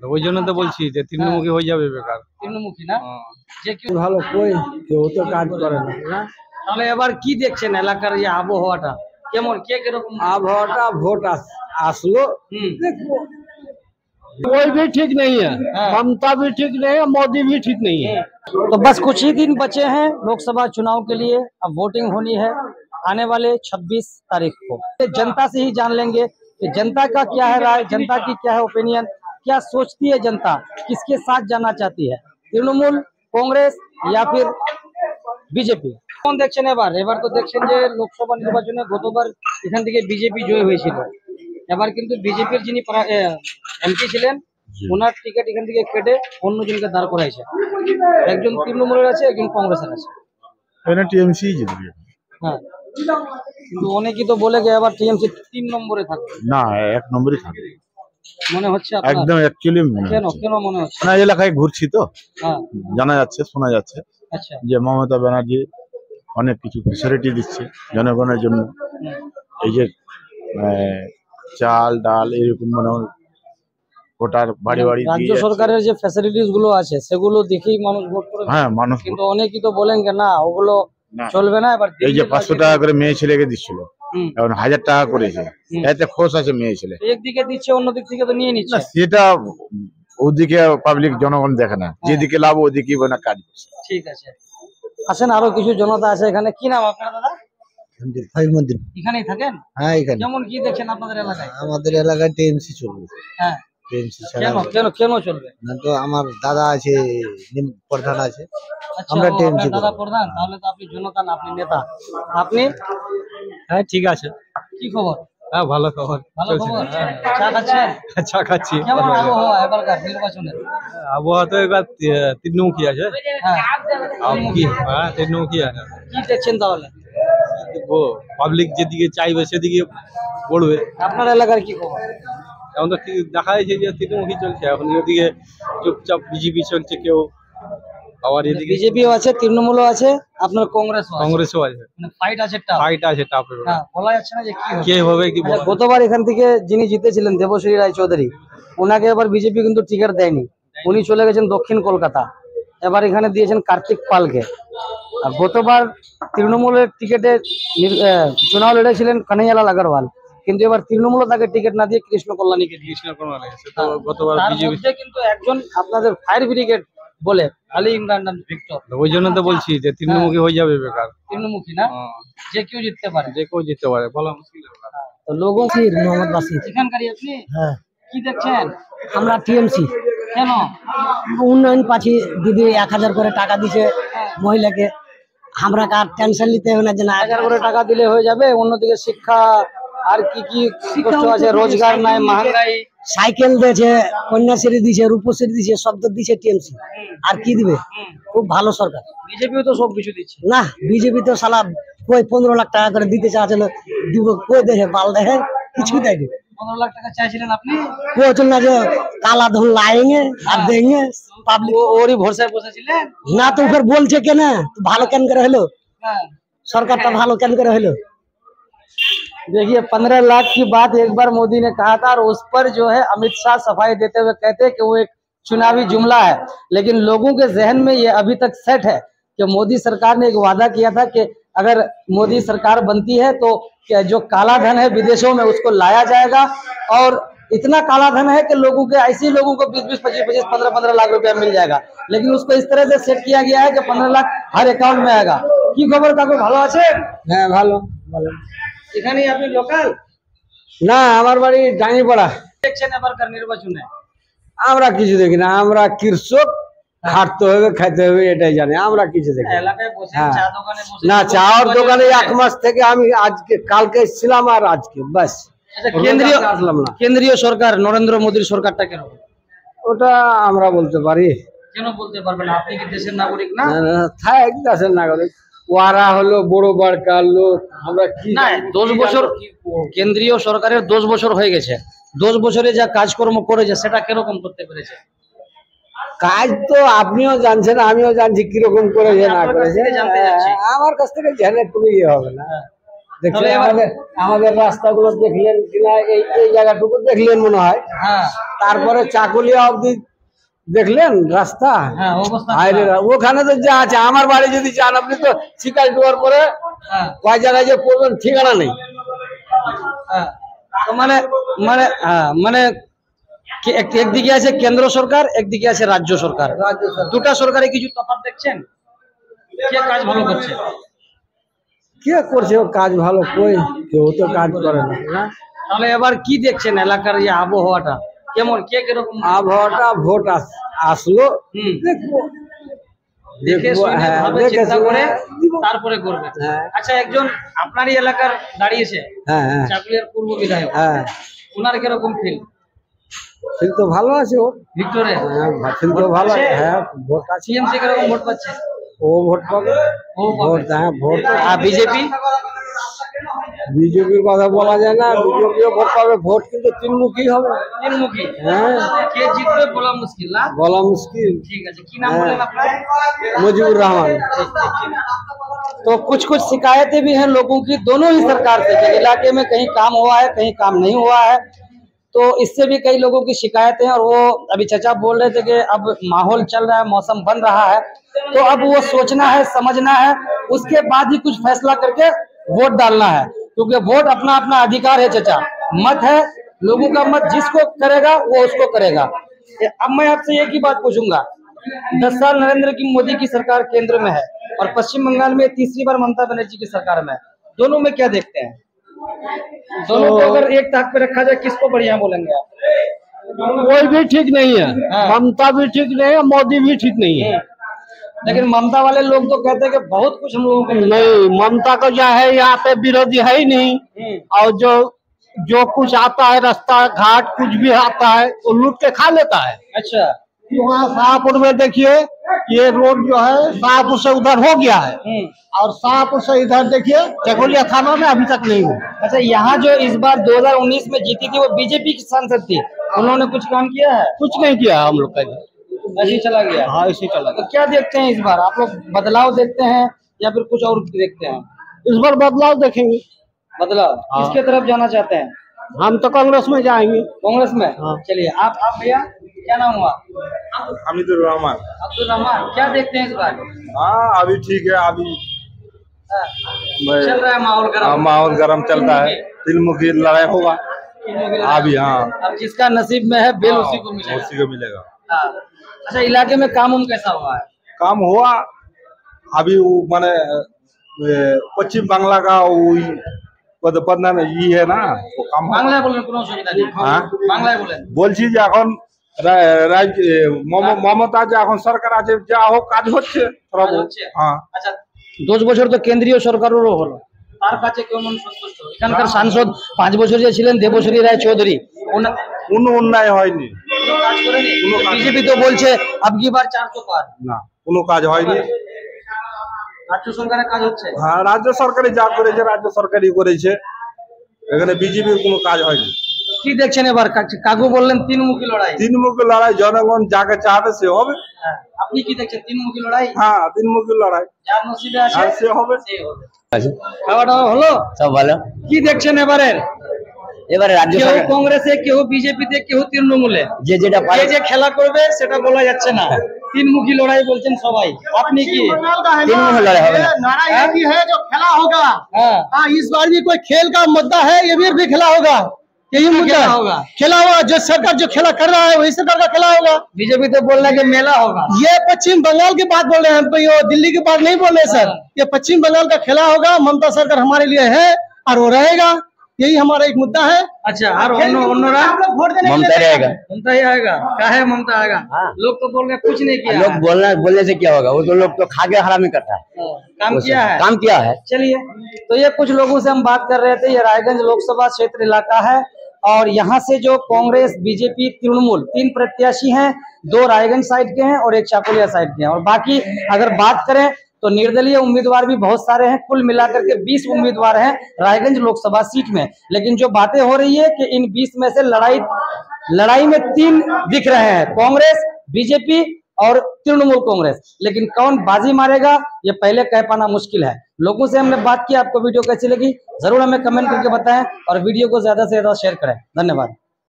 ওই জন্য তো বলছি যে তৃণমুখী হয়ে যাবে বেকার। তৃণমুখী না যে কেউ ভালো কই কেউ তো কাজ করে না। তাহলে এবার কি দেখছেন এলাকার এই আবহাওয়াটা কেমন, কে কিরকম? আবহাওয়াটা ভোট আসলো হুম। देखो कोई भी ठीक नहीं है, हाँ। ममता भी ठीक नहीं है, मोदी भी ठीक नहीं है। तो बस कुछ ही दिन बचे हैं लोकसभा चुनाव के लिए। अब वोटिंग होनी है आने वाले 26 तारीख को। जनता से ही जान लेंगे कि जनता का क्या है राय, जनता की क्या है ओपिनियन, क्या सोचती है जनता, किसके साथ जाना चाहती है, तृणमूल, कांग्रेस या फिर বিজেপি। কোন দেখছেন এবার? এবার তো দেখছেন যে লোকসভা নির্বাচনে গতবার এখান থেকে বিজেপি জয় হয়েছিল। এবার কিন্তু বিজেপির যিনি এমপি ছিলেন ওনার টিকিট এখান থেকে কেটে অন্যজনকে দাঁড় করাইছে। একজন তৃণমূলের আছে, একজন কংগ্রেসের আছে। টিএমসি জিতবে। হ্যাঁ, কিন্তু অনেকেই তো বলে গিয়ে এবার টিএমসি 3 নম্বরে থাকবে। না, 1 নম্বরই থাকবে মনে হচ্ছে আপনার? একদম অ্যাকচুয়ালি মনে কেন হচ্ছে। কেন মনে হচ্ছে? না, এলাকায় ঘুরছি তো হ্যাঁ, জানা যাচ্ছে, শোনা যাচ্ছে আচ্ছা। যে মমতা ব্যানার্জি অনেক কিছু ফ্যাসিলিটি দিচ্ছে জনগণের জন্য। এই যে চাল ডাল এরকম মানে ভোটার বাড়ি বাড়ি রাজ্য দিয়ে যাচ্ছে। সরকারের যে ফ্যাসিলিটিস গুলো আছে সেগুলো দেখেই মানুষ ভোট করে। হ্যাঁ, মানুষ কিন্তু অনেকেই তো বলেন যে না ওগুলো না। চলবে না। এবার এই যে 500 টাকা করে মেয়ে ছেলেকে দিচ্ছিল, হুম। এখন 1000 টাকা করেছে, এতে খোশ আছে মেয়ে ছেলে। একদিকে দিচ্ছে অন্য দিক থেকে তো নিয়ে না, নিচ্ছে। সেটা ওদিকে পাবলিক জনগণ দেখে না, যেদিকে লাভ ওদিকে না কাজ করছে। ঠিক আছে, আসেন আরো কিছু জনতা আছে এখানে। কি নাম আপনার দাদা? এখানেই থাকেন? হ্যাঁ, এখানে যেমন কি দেখছেন আপনাদের এলাকায়? আমাদের এলাকায় টিএমসি চলবে। হ্যাঁ, টিএমসি ছাড়া কেন কেন কেন চলবে? না তো আমার দাদা আছে, প্রধান আছে, আচ্ছা, আমরা ও, TMC আপনার দাদা করি। প্রধান, তাহলে তো আপনি জনতা না, আপনি নেতা। আপনি হ্যাঁ ঠিক আছে। কি খবর? হ্যাঁ ভালো খবর। ভালো খবর। চা খাচ্ছেন? চা খাচ্ছি। কেমন আবহাওয়া এবারকার নির্বাচনে? আবহাওয়া তো এবার তৃণমুখী আছে। হ্যাঁ, কি হ্যাঁ তৃণমুখী আছে। কি দেখছেন তাহলে? পাবলিক যেদিকে চাইবে সেদিকে পড়বে। আপনার এলাকার কি খবর? এখন তো দেখা যাচ্ছে যে তৃণমুখী চলছে, এখন এদিকে চুপচাপ বিজেপি চলছে কেউ, আবার এদিকে বিজেপিও আছে, তৃণমূলও আছে, আপনার কংগ্রেসও আছে। কংগ্রেসও আছে। মানে ফাইট আছে, টাফ ফাইট আছে টাপের। হ্যাঁ, বলা যাচ্ছে না যে কি হবে। কে হবে কি আচ্ছা, গতবার এখান থেকে যিনি জিতেছিলেন দেবশ্রী রায় চৌধুরী, ওনাকে এবার বিজেপি কিন্তু টিকিট দেয়নি, উনি চলে গেছেন দক্ষিণ কলকাতা। এবার এখানে দিয়েছেন কার্তিক পালকে। আর গতবার তৃণমূলের টিকিটে চুনাव লড়েছিলেন কানাইয়ালাল আগরওয়াল, কিন্তু এবার তৃণমূল তাকে টিকিট না দিয়ে কৃষ্ণ কল্যাণীকে দিয়েছে। কৃষ্ণ কুমার এসে তো গতবার তার বিজেপি। মধ্যে কিন্তু একজন আপনাদের ফায়ার ব্রিগেড বলে আলী ইমরান ভিক্টর। ওই জন্য তো বলছি যে তৃণমুখী হয়ে যাবে বেকার। তৃণমুখী না, যে কেউ জিততে পারে। যে কেউ জিততে পারে, বলা মুশকিল ব্যাপার। তো লোগো মোহাম্মদ বাসির। এখানকারই আপনি? হ্যাঁ, কি দেখছেন? আমরা টিএমসি। কেন? উন্নয়ন পাচ্ছি, দিদি 1000 করে টাকা দিছে মহিলাকে, আমরা কার টেনশন নিতে হবে না যে না 1000 করে টাকা দিলে হয়ে যাবে। অন্যদিকে শিক্ষা আর কি কি কষ্ট আছে, রোজগার নাই, মহঙ্গাই। সাইকেল দিয়েছে, কন্যাশ্রী দিছে, রূপশ্রী দিছে, সব তো দিছে টিএমসি। আর কি দিবে? খুব ভালো সরকার। বিজেপিও তো সব কিছু দিচ্ছে। না, বিজেপি তো সালা কই 15 লাখ টাকা করে দিতে চাচ্ছিল, দিব কই দেখে বাল দেখে কিছু দেয়নি। 15 লাখ টাকা চাইছিলেন আপনি? বলছেন না যে কালা ধন লাएंगे আর देंगे পাবলিক। ওরই ভরসায় বসেছিলেন না তো ফের বলছে কেন ভালো কেন করে হলো, হ্যাঁ। সরকারটা ভালো কেন করে হলো। देखिए 15 लाख की बात एक बार मोदी ने कहा था और उस पर जो है अमित शाह सफाई देते हुए कहते हैं कि वो एक चुनावी जुमला है, लेकिन लोगों के जहन में ये अभी तक सेट है कि मोदी सरकार ने एक वादा किया था कि अगर मोदी सरकार बनती है तो जो काला धन है विदेशों में उसको लाया जाएगा। और इतना काला धन है कि लोगों के ऐसे लोगों को 20-20, 25-25, 15-15 लाख रुपया मिल जाएगा, लेकिन उसको इस तरह से सेट किया गया है कि 15 लाख हर अकाउंट में आएगा। की खबर काकू ভালো আছে? হ্যাঁ, ভালো ভালো। এখানেই আপনি লোকাল? না, আমার বাড়ি ডাঙ্গিপাড়া। দেখছেন এবারকার নির্বাচনে? আমরা কিছু দেখি না, আমরা কৃষক, খাটতে হবে খাইতে হবে এটাই জানি, আমরা কিছু দেখি না। এলাকায় বসে হ্যাঁ। চা দোকানে বসে না, চাওয়ার দোকানে 1 মাস থেকে আমি আজকে কালকে ছিলাম আর আজকে বাস। আচ্ছা, কেন্দ্রীয় আসলাম না। কেন্দ্রীয় সরকার নরেন্দ্র মোদীর সরকারটা কেরকম? ওটা আমরা বলতে পারি কেন বলতে পারবেন? আপনি কি দেশের নাগরিক না? থাক দেশের নাগরিক, ওরা হলো বড় বড়কার লোক, আমরা কি না, 10 বছর কেন্দ্রীয় সরকারের 10 বছর হয়ে গেছে। 10 বছরে যা কাজকর্ম করেছে সেটা কিরকম করতে পেরেছে? কাজ তো আপনিও জানছেন, আমিও জানছি কিরকম করেছে না আপনার কাছ করেছে। থেকে জানতে চাচ্ছি। আমার কাছ থেকে জেনে কোনো ইয়ে হবে না। তাহলে এবার- আমাদের আমাদের রাস্তাগুলো দেখলেন কিনা, এই জায়গাটুকু দেখলেন মনে হয়। হ্যাঁ তারপরে চাকুলিয়া অবধি দেখলেন রাস্তা। হ্যাঁ অবস্থা আরে খারাপ। ওখানে তো যা আছে, আমার বাড়ি যদি যান আপনি তো শিকার ডুয়ার পরে হ্যাঁ কয় জায়গায় যে পড়বেন ঠিকানা নেই। হ্যাঁ তো মানে মানে মানে একদিকে আছে কেন্দ্র সরকার, একদিকে আছে রাজ্য সরকার। দুটা সরকারে কিছু তফাৎ দেখছেন? কে কাজ ভালো করছে? কে করছে ও কাজ ভালো? কই কেউ তো কাজ করে না। তাহলে এবার কি দেখছেন এলাকার এই আবহাওয়াটা কেমন, কে কিরকম? আবহাওয়াটা ভোট আসলো, হুম। দেখবো। দেখে দেখবো, শুনে হ্যাঁ, ভাবে দেখে চিন্তা শুনে করে দিব। তারপরে করবে। হ্যাঁ। আচ্ছা, একজন আপনারই এলাকার দাঁড়িয়েছে, হ্যাঁ হ্যাঁ চাকুলিয়ার পূর্ব বিধায়ক, হ্যাঁ, ওনার কিরকম ফিল ফিল তো ভালো আছে ওর। ভিক্টোরে? হ্যাঁ, ফিল তো ভালো আছে। হ্যাঁ, ভোট আছে। সিএমসি কিরকম ভোট পাচ্ছে? ও ভোট পাবে। ও ভোট, হ্যাঁ ভোট। আর বিজেপি? বিজেপির কথা বলা যায় না, বিজেপিও ভোট পাবে। ভোট কিন্তু তিনমুখী হবে। তিনমুখী। হ্যাঁ, কে জিতবে বলা মুশকিল না? বলা মুশকিল। ঠিক আছে, কি নাম হ্যাঁ। বলেন আপনার? मुजीबुर रहमान। तो कुछ कुछ शिकायतें भी हैं लोगों की दोनों ही सरकार से कि इलाके में कहीं काम हुआ है, कहीं काम नहीं हुआ है। तो इससे भी कई लोगों की शिकायतें हैं। और वो अभी चचा बोल रहे थे कि अब माहौल चल रहा है, मौसम बन रहा है, तो अब वो सोचना है, समझना है, उसके बाद ही कुछ फैसला करके वोट डालना है। क्योंकि वोट अपना अपना अधिकार है चचा, मत है लोगों का, मत जिसको करेगा वो उसको करेगा। अब मैं आपसे एक ही बात पूछूंगा, 10 साल नरेंद्र की मोदी की सरकार केंद्र में है और पश्चिम बंगाल में तीसरी बार ममता बनर्जी की सरकार में है। दोनों में क्या देखते हैं? दोनों को अगर एक ताक पे रखा जाए किसको बढ़िया बोलेंगे आप? कोई भी ठीक नहीं है। हाँ। ममता भी ठीक नहीं है, मोदी भी ठीक नहीं है। लेकिन ममता वाले लोग तो कहते हैं कि बहुत कुछ हम लोगों को मिला। नहीं, ममता को जो है यहाँ पे विरोधी है ही नहीं। और जो कुछ आता है, रास्ता घाट कुछ भी आता है वो लूट के खा लेता है। अच्छा। वहाँ शाहपुर में देखिए, ये रोड जो है शाहपुर से उधर हो गया है, और शाहपुर से इधर देखिए चकोलिया थाना में अभी तक नहीं हुआ। अच्छा, यहाँ जो इस बार 2019 में जीती थी वो बीजेपी की सांसद थी, उन्होंने कुछ काम किया है? कुछ नहीं किया हम लोग का। ऐसे ही चला गया। हाँ, इसी चला तो क्या देखते हैं इस बार आप लोग? बदलाव देखते हैं या फिर कुछ और देखते हैं? इस बार बदलाव देखेंगे। बदलाव किसके तरफ जाना चाहते हैं? हम तो कांग्रेस में जाएंगे। कांग्रेस में? हाँ। चलिए, आप भैया क्या नाम हुआ? হামিদুর রহমান। अब्दुल रहमान, क्या देखते हैं इस बार? हाँ, अभी ठीक है। अभी चल रहा है माहौल गर्म? माहौल गर्म चल रहा है, तिलमुखी लड़ाई होगा अभी। हाँ, अब जिसका नसीब में है बेल उसी को मिलेगा। उसी को मिलेगा। हाँ। अच्छा, इलाके में काम कैसा हुआ है? काम हुआ अभी वो माने पश्चिम बांग्ला का পদনা ই है ना, वो काम বাংলায় বলেন, কোনো অসুবিধা নেই। হ্যাঁ? বাংলায় বলেন। বলছি যে এখন মমতা যে এখন সরকার আছে, যা হোক কাজ হচ্ছে। কাজ হচ্ছে? হ্যাঁ। আচ্ছা, 10 বছর তো কেন্দ্রীয় সরকারেরও হলো, তার কাছে কেমন সন্তুষ্ট? এখানকার সাংসদ 5 বছর যে ছিলেন দেবশ্রী রায় চৌধুরী, কোনো উন্নয়ন হয়নি, কোনো কাজ করেনি। কোনো কাজ বিজেপি তো বলছে আবকি বার 400 পার। না, কোনো কাজ হয়নি। রাজ্য সরকারের কাজ হচ্ছে? হ্যাঁ, রাজ্য সরকারই যা করেছে রাজ্য সরকারই করেছে, এখানে বিজেপির কোনো কাজ হয়নি। কি দেখছেন এবার? কাকু বললেন তিনমুখী লড়াই। তিনমুখী লড়াই, জনগণ যাকে চাবে সে হবে। হ্যাঁ, আপনি কি দেখছেন? তিনমুখী লড়াই, হ্যাঁ, তিনমুখী লড়াই, যার নসিবে আছে আর সে হবে। সেই হবে। খাওয়া দাওয়া হলো? সব ভালো। কি দেখছেন এবারে? এবারে রাজ্য কেউ সরকার কংগ্রেসে, কেউ বিজেপিতে, কেউ তৃণমূলে, যে যেটা কে পারে যে খেলা করবে সেটা বলা যাচ্ছে না। তিনমুখী লড়াই বলছেন সবাই, আপনি কি? তৃণমূল লড়াই হবে না। नारा एक ही है जो खेला होगा। हाँ, हाँ, इस बार भी कोई खेल का मुद्दा है, ये भी खेला होगा। यही मुद्दा खेला होगा। खेला होगा। जो सरकार जो खेला कर रहा है वही सरकार का खेला होगा। बीजेपी तो बोल रहा है कि मेला होगा। ये पश्चिम बंगाल की बात बोल रहे हैं, हम ये दिल्ली की बात नहीं बोल रहे सर। ये पश्चिम बंगाल का खेला होगा। ममता सरकार हमारे लिए है और वो रहेगा, यही हमारा एक मुद्दा है। अच्छा, और अन्नोरा ममता रहेगा। ममता ही आएगा? क्या है ममता आएगा? हाँ। लोग तो बोल रहे हैं कुछ नहीं किया लोग है। बोलने से क्या होगा? वो तो लोग तो खा के हरामी करता है। काम किया है? काम किया है। चलिए, तो ये कुछ लोगों से हम बात कर रहे थे। ये रायगंज लोकसभा क्षेत्र इलाका है और यहाँ से जो कांग्रेस, बीजेपी, तृणमूल 3 प्रत्याशी हैं, 2 रायगंज साइड के हैं और 1 चाकुलिया साइड के हैं। और बाकी अगर बात करें तो निर्दलीय उम्मीदवार भी बहुत सारे हैं। कुल मिलाकर के 20 उम्मीदवार हैं रायगंज लोकसभा सीट में। लेकिन जो बातें हो रही है कि इन 20 में से लड़ाई में 3 दिख रहे हैं, कांग्रेस, बीजेपी और तृणमूल कांग्रेस। लेकिन कौन बाजी मारेगा ये पहले कह पाना मुश्किल है। लोगों से हमने बात की। आपको वीडियो कैसी लगी जरूर हमें कमेंट करके बताएं और वीडियो को ज्यादा से ज्यादा शेयर करें। धन्यवाद।